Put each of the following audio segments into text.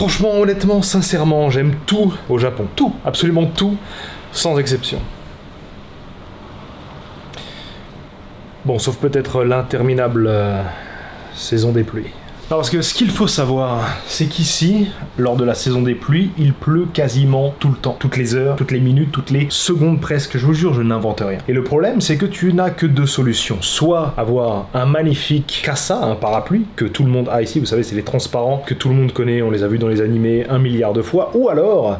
Franchement, honnêtement, sincèrement, j'aime tout au Japon. Tout, absolument tout, sans exception. Bon, sauf peut-être l'interminable saison des pluies. Non, parce que ce qu'il faut savoir, c'est qu'ici, lors de la saison des pluies, il pleut quasiment tout le temps. Toutes les heures, toutes les minutes, toutes les secondes presque. Je vous jure, je n'invente rien. Et le problème, c'est que tu n'as que deux solutions. Soit avoir un magnifique kasa, un parapluie, que tout le monde a ici. Vous savez, c'est les transparents que tout le monde connaît. On les a vus dans les animés 1 milliard de fois. Ou alors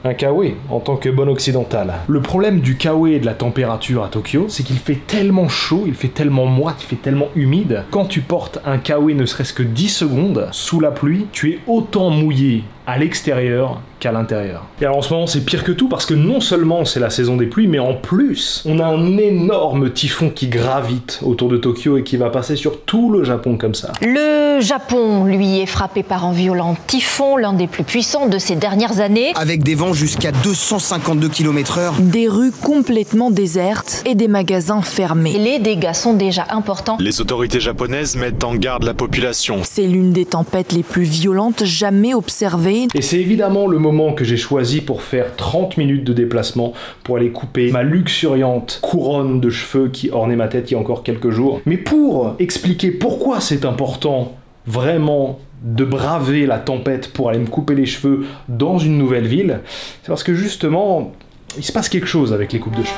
un kawaii en tant que bon occidental. Le problème du kawaii et de la température à Tokyo, c'est qu'il fait tellement chaud, il fait tellement moite, il fait tellement humide. Quand tu portes un kawaii ne serait-ce que 10 secondes sous la pluie, tu es autant mouillé à l'extérieur qu'à l'intérieur. Et alors en ce moment c'est pire que tout parce que non seulement c'est la saison des pluies, mais en plus on a un énorme typhon qui gravite autour de Tokyo et qui va passer sur tout le Japon comme ça. Le Japon, lui, est frappé par un violent typhon, l'un des plus puissants de ces dernières années. Avec des vents jusqu'à 252 km/h. Des rues complètement désertes et des magasins fermés. Et les dégâts sont déjà importants. Les autorités japonaises mettent en garde la population. C'est l'une des tempêtes les plus violentes jamais observées. Et c'est évidemment le moment que j'ai choisi pour faire 30 minutes de déplacement pour aller couper ma luxuriante couronne de cheveux qui ornait ma tête il y a encore quelques jours. Mais pour expliquer pourquoi c'est important vraiment de braver la tempête pour aller me couper les cheveux dans une nouvelle ville, c'est parce que justement, il se passe quelque chose avec les coupes de cheveux.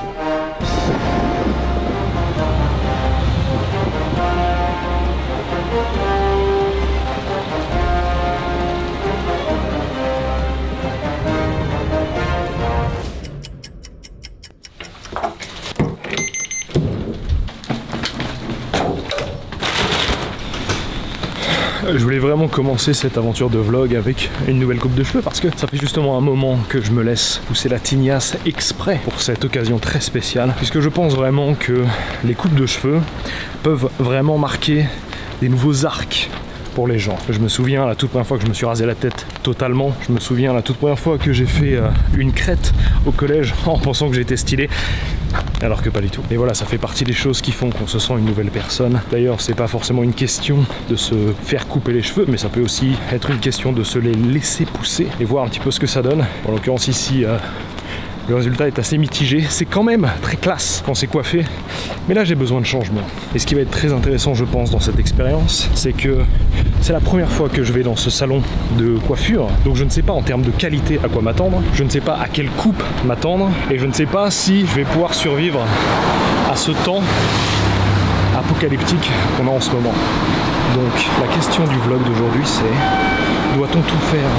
Je voulais vraiment commencer cette aventure de vlog avec une nouvelle coupe de cheveux parce que ça fait justement un moment que je me laisse pousser la tignasse exprès pour cette occasion très spéciale, puisque je pense vraiment que les coupes de cheveux peuvent vraiment marquer des nouveaux arcs pour les gens. Je me souviens la toute première fois que je me suis rasé la tête totalement, je me souviens la toute première fois que j'ai fait une crête au collège en pensant que j'étais stylé, alors que pas du tout. Et voilà, ça fait partie des choses qui font qu'on se sent une nouvelle personne. D'ailleurs, c'est pas forcément une question de se faire couper les cheveux, mais ça peut aussi être une question de se les laisser pousser et voir un petit peu ce que ça donne. En l'occurrence ici, le résultat est assez mitigé. C'est quand même très classe quand c'est coiffé, mais là j'ai besoin de changement. Et ce qui va être très intéressant, je pense, dans cette expérience, c'est que c'est la première fois que je vais dans ce salon de coiffure, donc je ne sais pas en termes de qualité à quoi m'attendre, je ne sais pas à quelle coupe m'attendre, et je ne sais pas si je vais pouvoir survivre à ce temps apocalyptique qu'on a en ce moment. Donc la question du vlog d'aujourd'hui, c'est: doit-on tout faire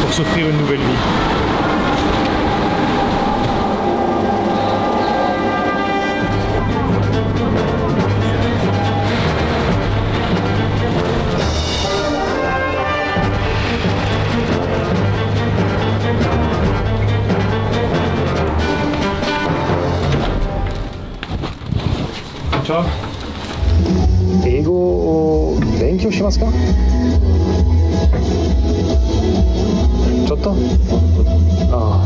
pour s'offrir une nouvelle vie ? Ciao. 英語を勉強しますか？ちょっと？ああ、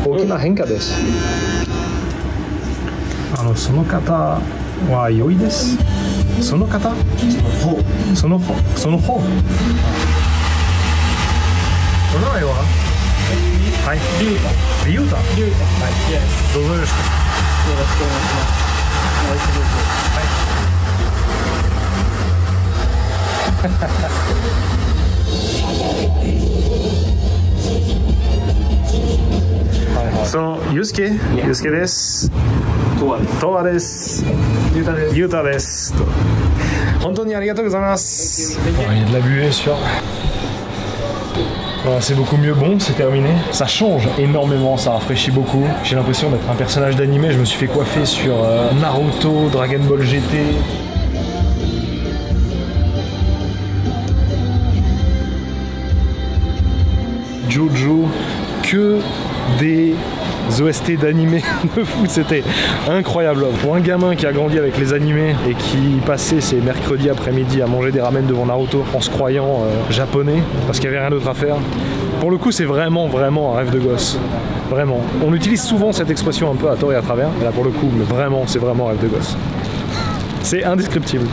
OK。大きな変化です。その方は良いです。その方？その方。その方。お名前は？はい。リュウタ。リュウタ。はい。どうぞよろしく。よろしくお願いします。はい。そう、ユウスケです。トアです。ユウタです。本当にありがとうございます。Il y a de la buée sur. Voilà, c'est beaucoup mieux. Bon, c'est terminé. Ça change énormément, ça rafraîchit beaucoup. J'ai l'impression d'être un personnage d'animé. Je me suis fait coiffer sur Naruto, Dragon Ball GT. Jojo, que des OST d'animés de fou, c'était incroyable. Pour un gamin qui a grandi avec les animés et qui passait ses mercredis après-midi à manger des ramen devant Naruto en se croyant japonais parce qu'il n'y avait rien d'autre à faire, Pour le coup, c'est vraiment un rêve de gosse. Vraiment. On utilise souvent cette expression un peu à tort et à travers. Et là, pour le coup, mais vraiment, c'est vraiment un rêve de gosse. C'est indescriptible.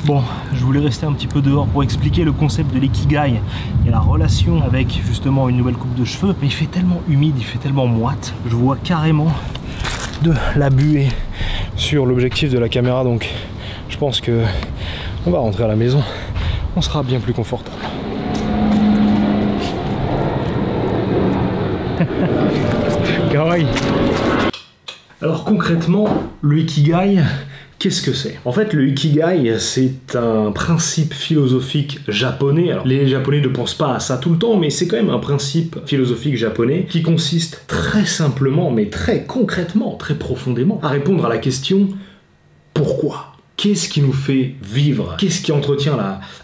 Bon, je voulais rester un petit peu dehors pour expliquer le concept de l'ikigai et la relation avec justement une nouvelle coupe de cheveux. Mais il fait tellement humide, il fait tellement moite. Je vois carrément de la buée sur l'objectif de la caméra, donc je pense que on va rentrer à la maison. On sera bien plus confortable. Kawaii. Alors concrètement, le ikigai, qu'est-ce que c'est? En fait, le ikigai, c'est un principe philosophique japonais. Alors, les Japonais ne pensent pas à ça tout le temps, mais c'est quand même un principe philosophique japonais qui consiste très simplement, mais très concrètement, très profondément, à répondre à la question « Pourquoi ?» Qu'est-ce qui nous fait vivre? Qu'est-ce qui entretient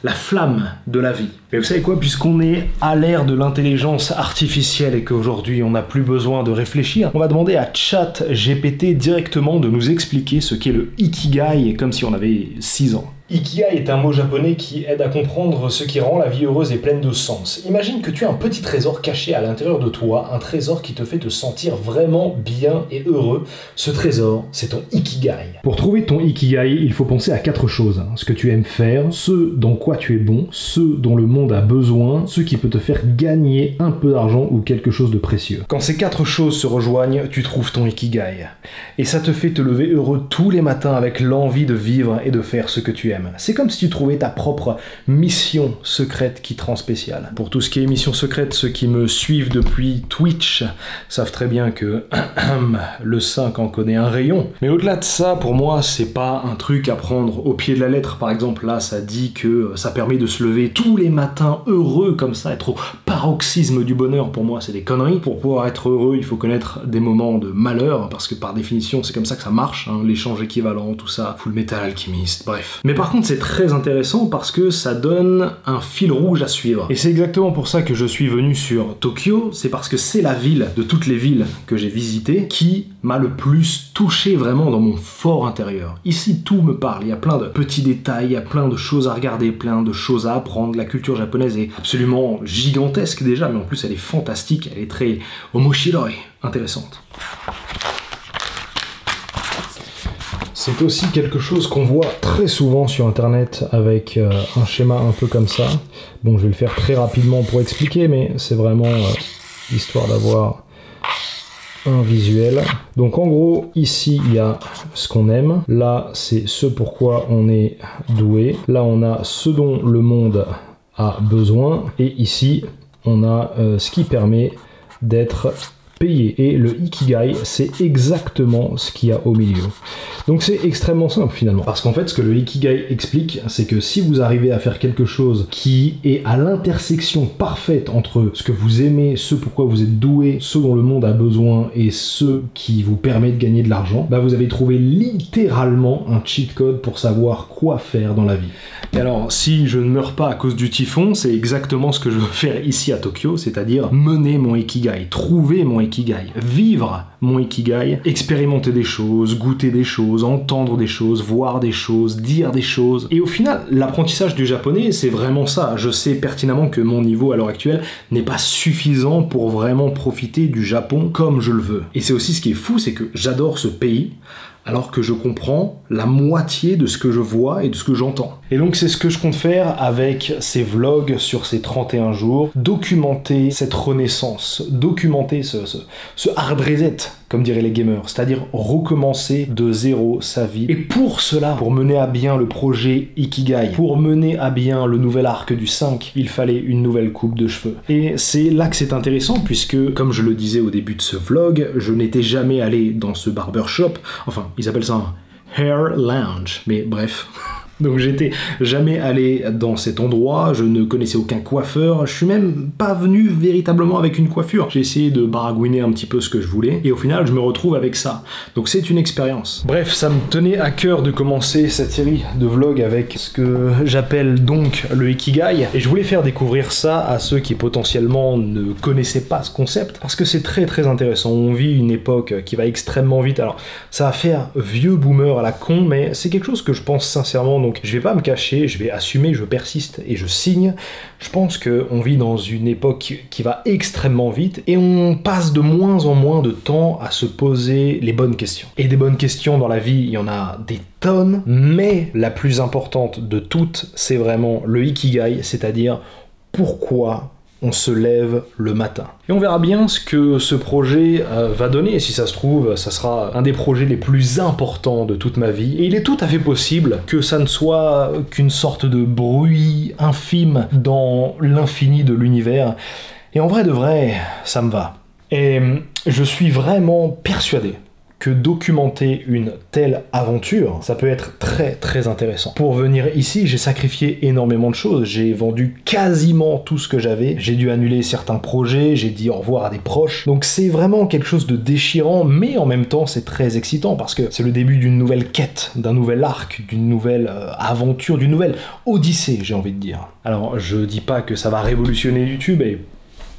la flamme de la vie? Mais vous savez quoi, puisqu'on est à l'ère de l'intelligence artificielle et qu'aujourd'hui on n'a plus besoin de réfléchir, on va demander à ChatGPT directement de nous expliquer ce qu'est le ikigai, comme si on avait 6 ans. Ikigai est un mot japonais qui aide à comprendre ce qui rend la vie heureuse et pleine de sens. Imagine que tu as un petit trésor caché à l'intérieur de toi, un trésor qui te fait te sentir vraiment bien et heureux. Ce trésor, c'est ton ikigai. Pour trouver ton ikigai, il faut penser à 4 choses. Ce que tu aimes faire, ce dans quoi tu es bon, ce dont le monde a besoin, ce qui peut te faire gagner un peu d'argent ou quelque chose de précieux. Quand ces 4 choses se rejoignent, tu trouves ton ikigai. Et ça te fait te lever heureux tous les matins avec l'envie de vivre et de faire ce que tu aimes. C'est comme si tu trouvais ta propre mission secrète qui te rend spécial. Pour tout ce qui est mission secrète, ceux qui me suivent depuis Twitch savent très bien que le 5 en connaît un rayon. Mais au-delà de ça, pour moi, c'est pas un truc à prendre au pied de la lettre. Par exemple, là, ça dit que ça permet de se lever tous les matins heureux comme ça, être au paroxysme du bonheur. Pour moi, c'est des conneries. Pour pouvoir être heureux, il faut connaître des moments de malheur, parce que par définition, c'est comme ça que ça marche, hein, l'échange équivalent, tout ça, Full Metal Alchemist, bref. Mais par contre, c'est très intéressant parce que ça donne un fil rouge à suivre. Et c'est exactement pour ça que je suis venu sur Tokyo, c'est parce que c'est la ville de toutes les villes que j'ai visitées qui m'a le plus touché vraiment dans mon fort intérieur. Ici, tout me parle, il y a plein de petits détails, il y a plein de choses à regarder, plein de choses à apprendre. La culture japonaise est absolument gigantesque déjà, mais en plus elle est fantastique, elle est très omoshiroi, intéressante. C'est aussi quelque chose qu'on voit très souvent sur internet avec un schéma un peu comme ça. Bon, je vais le faire très rapidement pour expliquer, mais c'est vraiment histoire d'avoir un visuel. Donc en gros, ici il y a ce qu'on aime, là c'est ce pourquoi on est doué, là on a ce dont le monde a besoin, et ici on a ce qui permet d'être payé. Et le ikigai, c'est exactement ce qu'il y a au milieu. Donc c'est extrêmement simple finalement. Parce qu'en fait, ce que le ikigai explique, c'est que si vous arrivez à faire quelque chose qui est à l'intersection parfaite entre ce que vous aimez, ce pourquoi vous êtes doué, ce dont le monde a besoin et ce qui vous permet de gagner de l'argent, bah vous avez trouvé littéralement un cheat code pour savoir quoi faire dans la vie. Et alors, si je ne meurs pas à cause du typhon, c'est exactement ce que je veux faire ici à Tokyo, c'est-à-dire mener mon ikigai, trouver mon ikigai, vivre mon ikigai, expérimenter des choses, goûter des choses, entendre des choses, voir des choses, dire des choses. Et au final, l'apprentissage du japonais, c'est vraiment ça. Je sais pertinemment que mon niveau à l'heure actuelle n'est pas suffisant pour vraiment profiter du Japon comme je le veux. Et c'est aussi ce qui est fou, c'est que j'adore ce pays, alors que je comprends la moitié de ce que je vois et de ce que j'entends. Et donc c'est ce que je compte faire avec ces vlogs sur ces 31 jours, documenter cette renaissance, documenter ce hard reset, comme diraient les gamers, c'est-à-dire recommencer de zéro sa vie. Et pour cela, pour mener à bien le projet Ikigai, pour mener à bien le nouvel arc du 5, il fallait une nouvelle coupe de cheveux. Et c'est là que c'est intéressant, puisque, comme je le disais au début de ce vlog, je n'étais jamais allé dans ce barbershop, enfin, ils appellent ça un hair lounge, mais bref... Donc j'étais jamais allé dans cet endroit, je ne connaissais aucun coiffeur, je suis même pas venu véritablement avec une coiffure. J'ai essayé de baragouiner un petit peu ce que je voulais, et au final je me retrouve avec ça. Donc c'est une expérience. Bref, ça me tenait à cœur de commencer cette série de vlogs avec ce que j'appelle donc le Ikigai, et je voulais faire découvrir ça à ceux qui potentiellement ne connaissaient pas ce concept, parce que c'est très très intéressant. On vit une époque qui va extrêmement vite, alors ça va faire vieux boomer à la con, mais c'est quelque chose que je pense sincèrement. Donc je vais pas me cacher, je vais assumer, je persiste et je signe. Je pense qu'on vit dans une époque qui va extrêmement vite et on passe de moins en moins de temps à se poser les bonnes questions. Et des bonnes questions dans la vie, il y en a des tonnes, mais la plus importante de toutes, c'est vraiment le Ikigai, c'est-à-dire pourquoi on se lève le matin. Et on verra bien ce que ce projet va donner, et si ça se trouve, ça sera un des projets les plus importants de toute ma vie. Et il est tout à fait possible que ça ne soit qu'une sorte de bruit infime dans l'infini de l'univers. Et en vrai de vrai, ça me va. Et je suis vraiment persuadé que documenter une telle aventure, ça peut être très très intéressant. Pour venir ici, j'ai sacrifié énormément de choses, j'ai vendu quasiment tout ce que j'avais, j'ai dû annuler certains projets, j'ai dit au revoir à des proches, donc c'est vraiment quelque chose de déchirant, mais en même temps c'est très excitant, parce que c'est le début d'une nouvelle quête, d'un nouvel arc, d'une nouvelle aventure, d'une nouvelle odyssée, j'ai envie de dire. Alors je dis pas que ça va révolutionner YouTube, et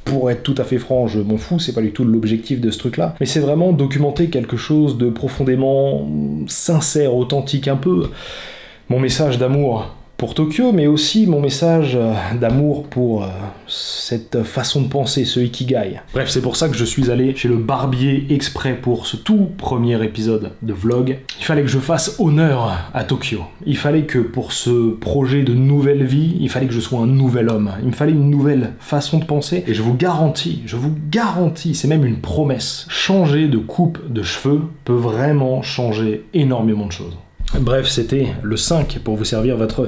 pour être tout à fait franc, je m'en fous, c'est pas du tout l'objectif de ce truc-là, mais c'est vraiment documenter quelque chose de profondément sincère, authentique un peu. Mon message d'amour pour Tokyo, mais aussi mon message d'amour pour cette façon de penser, ce Ikigai. Bref, c'est pour ça que je suis allé chez le barbier exprès pour ce tout premier épisode de vlog. Il fallait que je fasse honneur à Tokyo. Il fallait que pour ce projet de nouvelle vie, il fallait que je sois un nouvel homme. Il me fallait une nouvelle façon de penser, et je vous garantis, c'est même une promesse, changer de coupe de cheveux peut vraiment changer énormément de choses. Bref, c'était le 5 pour vous servir votre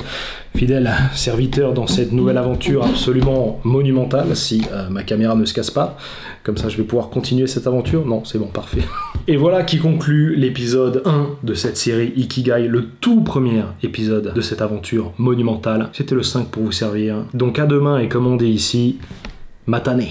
fidèle serviteur dans cette nouvelle aventure absolument monumentale, si ma caméra ne se casse pas. Comme ça, je vais pouvoir continuer cette aventure. Non, c'est bon, parfait. Et voilà qui conclut l'épisode 1 de cette série Ikigai, le tout premier épisode de cette aventure monumentale. C'était le 5 pour vous servir. Donc à demain, et comme on dit ici, matane.